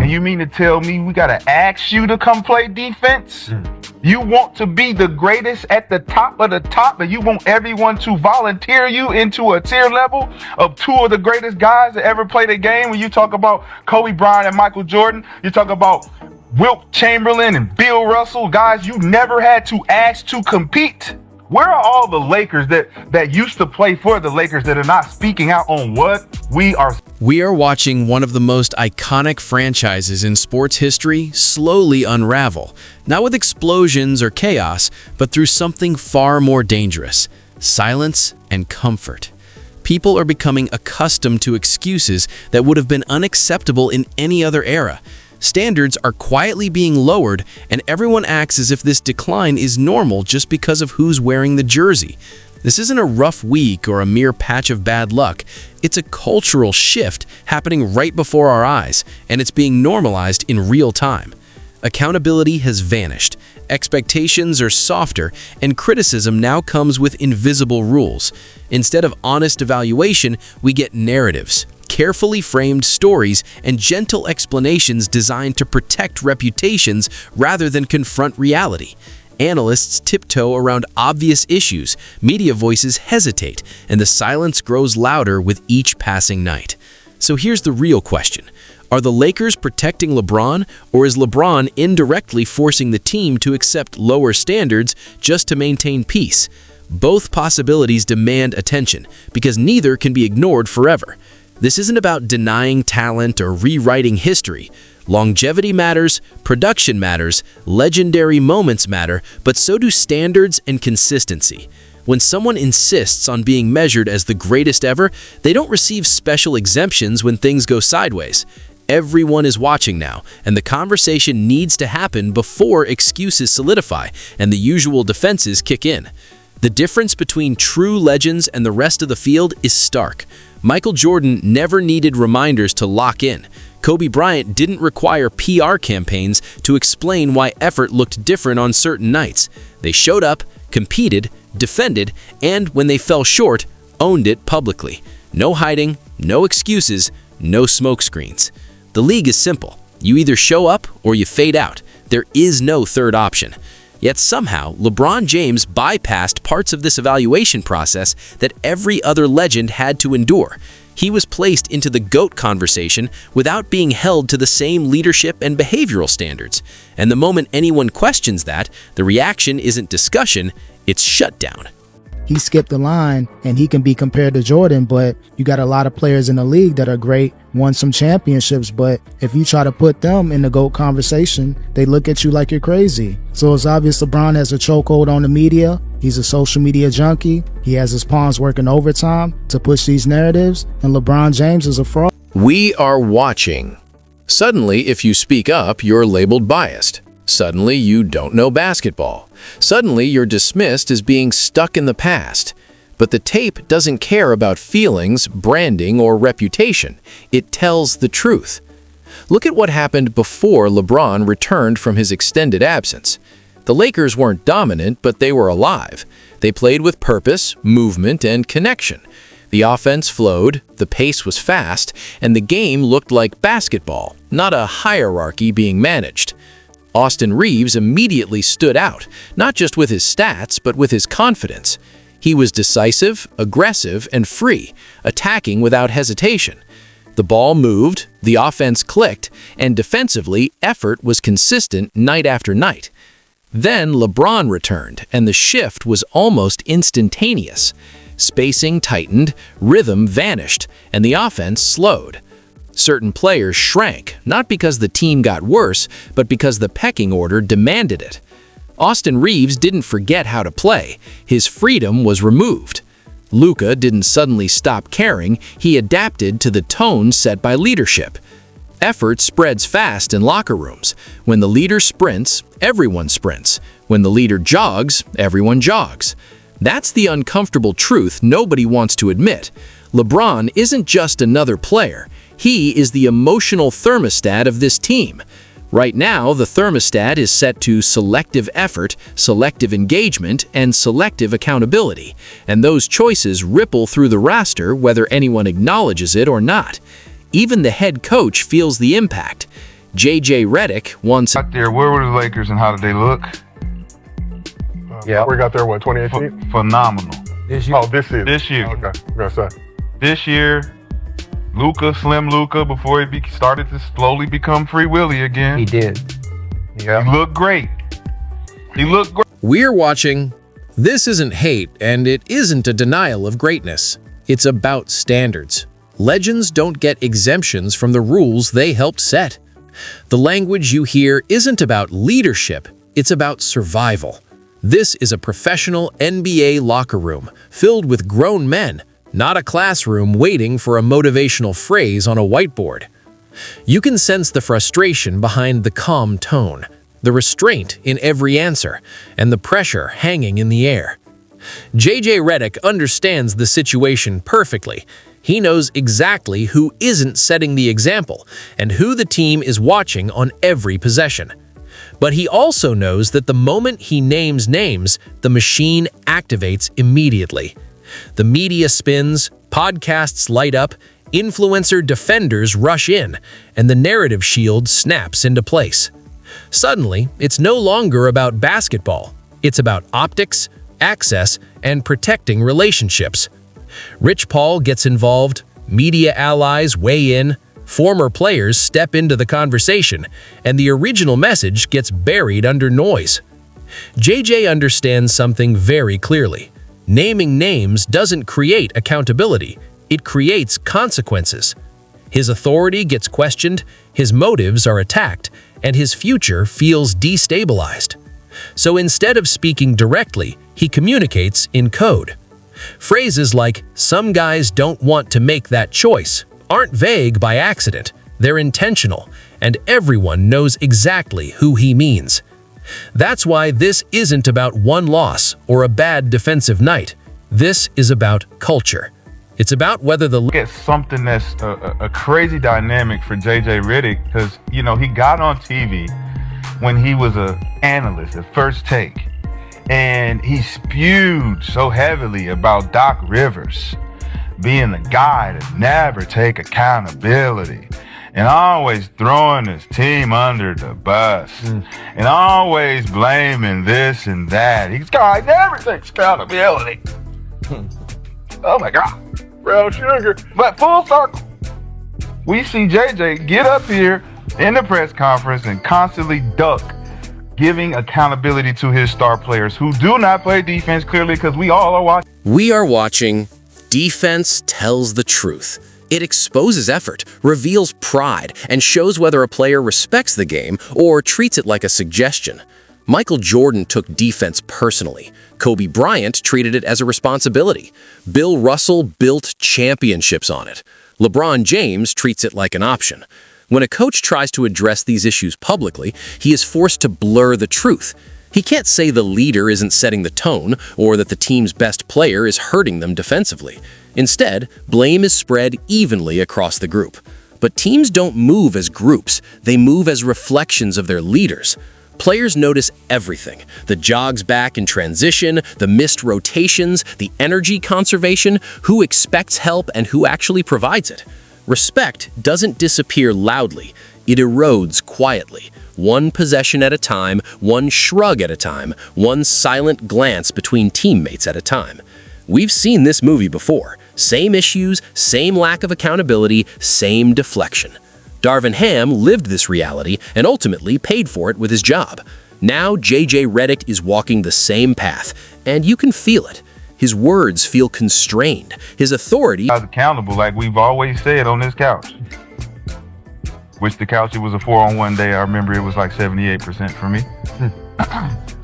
And you mean to tell me we got to ask you to come play defense? You want to be the greatest at the top of the top, and you want everyone to volunteer you into a tier level of two of the greatest guys that ever played a game. When you talk about Kobe Bryant and Michael Jordan, you talk about Wilt Chamberlain and Bill Russell, guys you never had to ask to compete. Where are all the Lakers that used to play for the Lakers that are not speaking out on what we are? We are watching one of the most iconic franchises in sports history slowly unravel, not with explosions or chaos, but through something far more dangerous: silence and comfort. People are becoming accustomed to excuses that would have been unacceptable in any other era. Standards are quietly being lowered, and everyone acts as if this decline is normal just because of who's wearing the jersey. This isn't a rough week or a mere patch of bad luck. It's a cultural shift happening right before our eyes, and it's being normalized in real time. Accountability has vanished, expectations are softer, and criticism now comes with invisible rules. Instead of honest evaluation, we get narratives, carefully framed stories, and gentle explanations designed to protect reputations rather than confront reality. Analysts tiptoe around obvious issues, media voices hesitate, and the silence grows louder with each passing night. So here's the real question. Are the Lakers protecting LeBron, or is LeBron indirectly forcing the team to accept lower standards just to maintain peace? Both possibilities demand attention, because neither can be ignored forever. This isn't about denying talent or rewriting history. Longevity matters, production matters, legendary moments matter, but so do standards and consistency. When someone insists on being measured as the greatest ever, they don't receive special exemptions when things go sideways. Everyone is watching now, and the conversation needs to happen before excuses solidify and the usual defenses kick in. The difference between true legends and the rest of the field is stark. Michael Jordan never needed reminders to lock in. Kobe Bryant didn't require PR campaigns to explain why effort looked different on certain nights. They showed up, competed, defended, and when they fell short, owned it publicly. No hiding, no excuses, no smokescreens. The league is simple. You either show up or you fade out. There is no third option. Yet somehow, LeBron James bypassed parts of this evaluation process that every other legend had to endure. He was placed into the GOAT conversation without being held to the same leadership and behavioral standards. And the moment anyone questions that, the reaction isn't discussion, it's shutdown. He skipped the line, and he can be compared to Jordan, but you got a lot of players in the league that are great, won some championships, but if you try to put them in the GOAT conversation, they look at you like you're crazy. So it's obvious LeBron has a chokehold on the media. He's a social media junkie. He has his pawns working overtime to push these narratives, and LeBron James is a fraud. We are watching. Suddenly, if you speak up, you're labeled biased. Suddenly, you don't know basketball. Suddenly, you're dismissed as being stuck in the past. But the tape doesn't care about feelings, branding, or reputation. It tells the truth. Look at what happened before LeBron returned from his extended absence. The Lakers weren't dominant, but they were alive. They played with purpose, movement, and connection. The offense flowed, the pace was fast, and the game looked like basketball, not a hierarchy being managed. Austin Reeves immediately stood out, not just with his stats, but with his confidence. He was decisive, aggressive, and free, attacking without hesitation. The ball moved, the offense clicked, and defensively, effort was consistent night after night. Then LeBron returned, and the shift was almost instantaneous. Spacing tightened, rhythm vanished, and the offense slowed. Certain players shrank, not because the team got worse, but because the pecking order demanded it. Austin Reeves didn't forget how to play. His freedom was removed. Luka didn't suddenly stop caring. He adapted to the tone set by leadership. Effort spreads fast in locker rooms. When the leader sprints, everyone sprints. When the leader jogs, everyone jogs. That's the uncomfortable truth nobody wants to admit. LeBron isn't just another player. He is the emotional thermostat of this team. Right now, the thermostat is set to selective effort, selective engagement, and selective accountability, and those choices ripple through the roster whether anyone acknowledges it or not. Even the head coach feels the impact. J.J. Redick once Out there, where were the Lakers and how did they look? Yeah, we got there, what, 2018? Phenomenal. This year? Oh, this year. This year. Okay, I'm going to say. This year, Slim Luka, before he started to slowly become Free Willy again. He did. Yeah. He looked great. He looked great. We're watching. This isn't hate, and it isn't a denial of greatness. It's about standards. Legends don't get exemptions from the rules they helped set. The language you hear isn't about leadership, it's about survival. This is a professional NBA locker room filled with grown men, not a classroom waiting for a motivational phrase on a whiteboard. You can sense the frustration behind the calm tone, the restraint in every answer, and the pressure hanging in the air. J.J. Redick understands the situation perfectly. He knows exactly who isn't setting the example and who the team is watching on every possession. But he also knows that the moment he names names, the machine activates immediately. The media spins, podcasts light up, influencer defenders rush in, and the narrative shield snaps into place. Suddenly, it's no longer about basketball. It's about optics, access, and protecting relationships. Rich Paul gets involved, media allies weigh in, former players step into the conversation, and the original message gets buried under noise. JJ understands something very clearly. Naming names doesn't create accountability, it creates consequences. His authority gets questioned, his motives are attacked, and his future feels destabilized. So instead of speaking directly, he communicates in code. Phrases like, "Some guys don't want to make that choice," aren't vague by accident, they're intentional, and everyone knows exactly who he means. That's why this isn't about one loss or a bad defensive night. This is about culture. It's about whether the... Get something that's a crazy dynamic for J.J. Redick, because, you know, he got on TV when he was an analyst at First Take, and he spewed so heavily about Doc Rivers being the guy to never take accountability and always throwing his team under the bus and always blaming this and that. He's guy never takes accountability. Oh my God. Brown sugar. But full circle, we see JJ get up here in the press conference and constantly duck giving accountability to his star players who do not play defense, clearly, because we all are watching. We are watching. Defense tells the truth. It exposes effort, reveals pride, and shows whether a player respects the game or treats it like a suggestion. Michael Jordan took defense personally. Kobe Bryant treated it as a responsibility. Bill Russell built championships on it. LeBron James treats it like an option. When a coach tries to address these issues publicly, he is forced to blur the truth. He can't say the leader isn't setting the tone or that the team's best player is hurting them defensively. Instead, blame is spread evenly across the group. But teams don't move as groups, they move as reflections of their leaders. Players notice everything: the jogs back in transition, the missed rotations, the energy conservation, who expects help and who actually provides it. Respect doesn't disappear loudly, it erodes quietly. One possession at a time, one shrug at a time, one silent glance between teammates at a time. We've seen this movie before. Same issues, same lack of accountability, same deflection. Darvin Ham lived this reality and ultimately paid for it with his job. Now J.J. Redick is walking the same path, and you can feel it. His words feel constrained. His authority... I was accountable, like we've always said on this couch. Which the couch, it was a 4-on-1 day. I remember it was like 78% for me.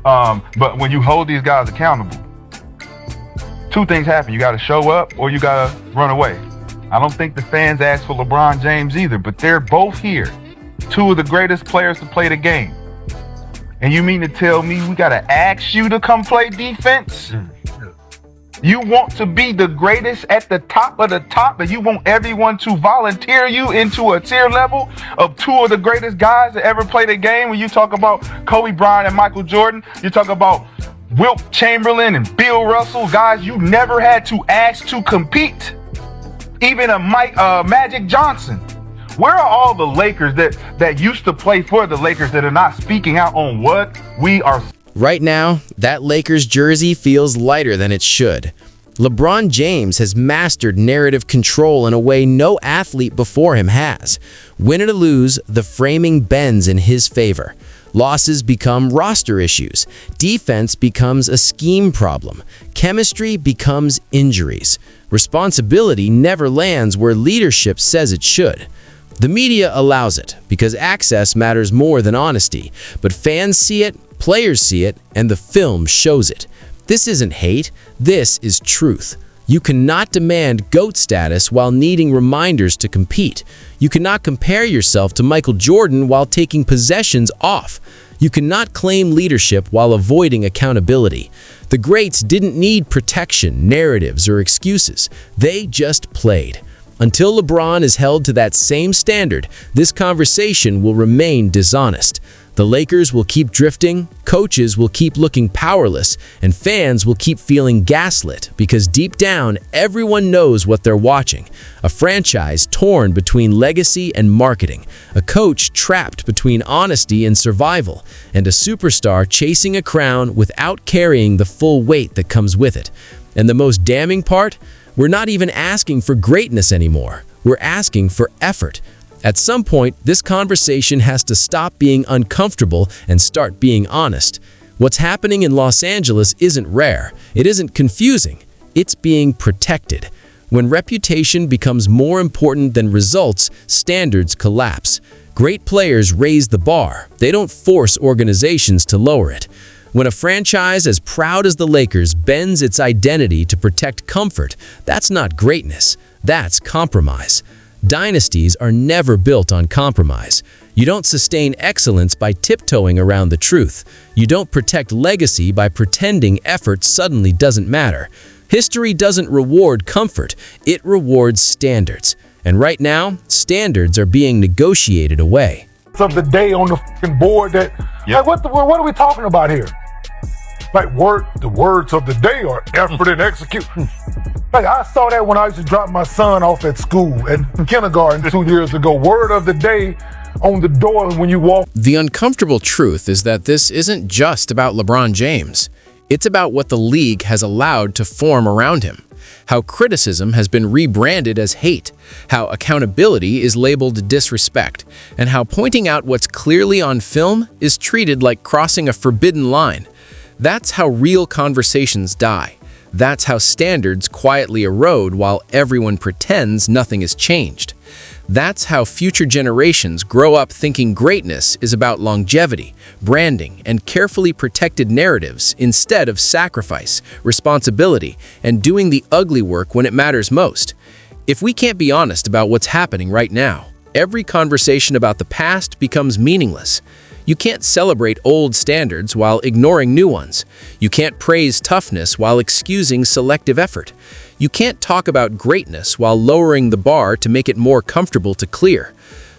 But when you hold these guys accountable, two things happen. You got to show up or you got to run away. I don't think the fans asked for LeBron James either, but they're both here. Two of the greatest players to play the game. And you mean to tell me we got to ask you to come play defense? You want to be the greatest at the top of the top, and you want everyone to volunteer you into a tier level of two of the greatest guys that ever played the game. When you talk about Kobe Bryant and Michael Jordan, you talk about Wilt Chamberlain and Bill Russell, guys you never had to ask to compete. Even a Magic Johnson, Where are all the Lakers that used to play for the Lakers that are not speaking out on what we are? Right now, that Lakers jersey feels lighter than it should. LeBron James has mastered narrative control in a way no athlete before him has. Win or lose, the framing bends in his favor. Losses become roster issues. Defense becomes a scheme problem. Chemistry becomes injuries. Responsibility never lands where leadership says it should. The media allows it because access matters more than honesty, but fans see it, players see it, and the film shows it. This isn't hate, this is truth. You cannot demand GOAT status while needing reminders to compete. You cannot compare yourself to Michael Jordan while taking possessions off. You cannot claim leadership while avoiding accountability. The greats didn't need protection, narratives, or excuses. They just played. Until LeBron is held to that same standard, this conversation will remain dishonest. The Lakers will keep drifting, coaches will keep looking powerless, and fans will keep feeling gaslit because deep down, everyone knows what they're watching. A franchise torn between legacy and marketing, a coach trapped between honesty and survival, and a superstar chasing a crown without carrying the full weight that comes with it. And the most damning part? We're not even asking for greatness anymore. We're asking for effort. At some point, this conversation has to stop being uncomfortable and start being honest. What's happening in Los Angeles isn't rare. It isn't confusing. It's being protected. When reputation becomes more important than results, standards collapse. Great players raise the bar. They don't force organizations to lower it. When a franchise as proud as the Lakers bends its identity to protect comfort, that's not greatness. That's compromise. Dynasties are never built on compromise. You don't sustain excellence by tiptoeing around the truth. You don't protect legacy by pretending effort suddenly doesn't matter. History doesn't reward comfort, it rewards standards. And right now, standards are being negotiated away. Of the day on the fucking board that, Yep. like, what are we talking about here? Like, the words of the day are effort and execution. Like, I saw that when I used to drop my son off at school, at kindergarten 2 years ago. Word of the day on the door when you walk. The uncomfortable truth is that this isn't just about LeBron James. It's about what the league has allowed to form around him. How criticism has been rebranded as hate, how accountability is labeled disrespect, and how pointing out what's clearly on film is treated like crossing a forbidden line. That's how real conversations die. That's how standards quietly erode while everyone pretends nothing has changed. That's how future generations grow up thinking greatness is about longevity, branding, and carefully protected narratives instead of sacrifice, responsibility, and doing the ugly work when it matters most. If we can't be honest about what's happening right now, every conversation about the past becomes meaningless. You can't celebrate old standards while ignoring new ones. You can't praise toughness while excusing selective effort. You can't talk about greatness while lowering the bar to make it more comfortable to clear.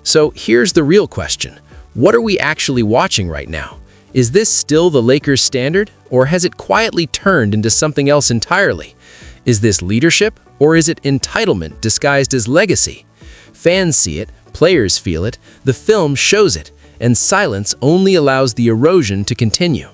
So here's the real question. What are we actually watching right now? Is this still the Lakers standard, or has it quietly turned into something else entirely? Is this leadership, or is it entitlement disguised as legacy? Fans see it, players feel it, the film shows it, and silence only allows the erosion to continue.